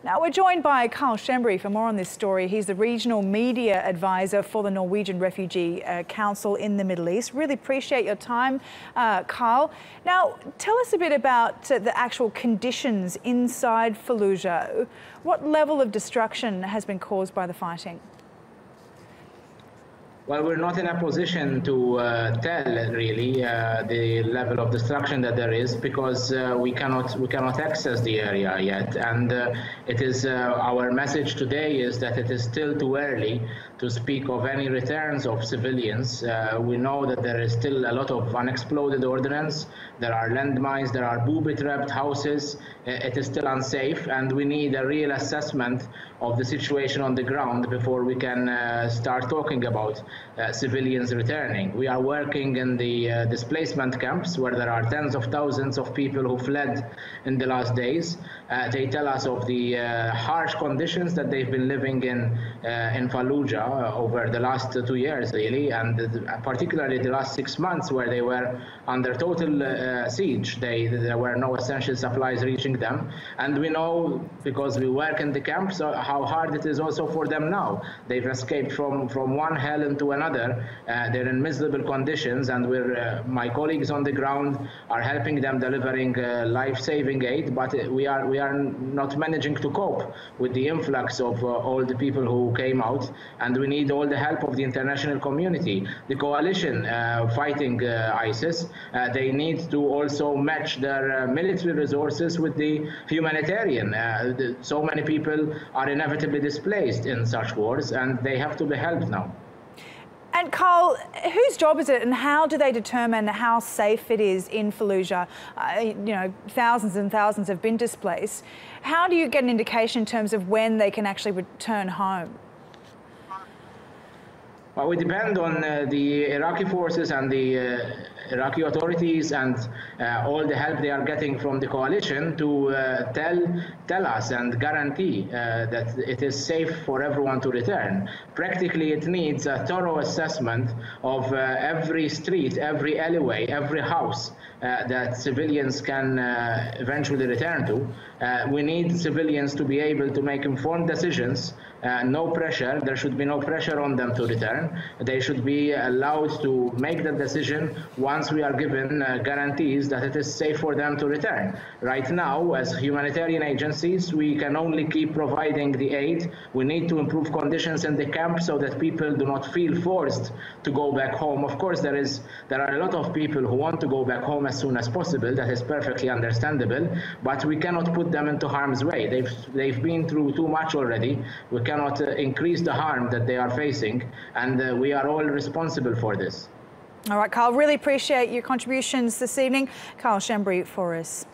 Now, we're joined by Karl Schembri for more on this story. He's the Regional Media Advisor for the Norwegian Refugee Council in the Middle East. Really appreciate your time, Karl. Now, tell us a bit about the actual conditions inside Fallujah. What level of destruction has been caused by the fighting? Well, we're not in a position to tell really the level of destruction that there is, because we cannot access the area yet, and it is our message today is that it is still too early to speak of any returns of civilians. We know that there is still a lot of unexploded ordnance. There are landmines, there are booby-trapped houses. It is still unsafe, and we need a real assessment of the situation on the ground before we can start talking about civilians returning. We are working in the displacement camps where there are tens of thousands of people who fled in the last days. They tell us of the harsh conditions that they've been living in Fallujah over the last 2 years, really, and particularly the last 6 months, where they were under total siege. There were no essential supplies reaching them, and we know, because we work in the camps, how hard it is also for them now. They've escaped from one hell into another. They're in miserable conditions, and my colleagues on the ground are helping them, delivering life-saving aid, but we are not managing to cope with the influx of all the people who came out, and we need all the help of the international community. The coalition fighting ISIS, they need to also match their military resources with the humanitarian. So many people are inevitably displaced in such wars, and they have to be helped now. And Karl, whose job is it, and how do they determine how safe it is in Fallujah? You know, thousands and thousands have been displaced. How do you get an indication in terms of when they can actually return home? Well, we depend on the Iraqi forces and the Iraqi authorities and all the help they are getting from the coalition to tell us and guarantee that it is safe for everyone to return. Practically, it needs a thorough assessment of every street, every alleyway, every house that civilians can eventually return to. We need civilians to be able to make informed decisions. No pressure. There should be no pressure on them to return. They should be allowed to make the decision once we are given guarantees that it is safe for them to return. Right now, as humanitarian agencies, we can only keep providing the aid. We need to improve conditions in the camp so that people do not feel forced to go back home. Of course, there are a lot of people who want to go back home as soon as possible. That is perfectly understandable, but we cannot put them into harm's way. They've been through too much already. We cannot increase the harm that they are facing, and we are all responsible for this. All right, Karl, really appreciate your contributions this evening. Karl Schembri for us.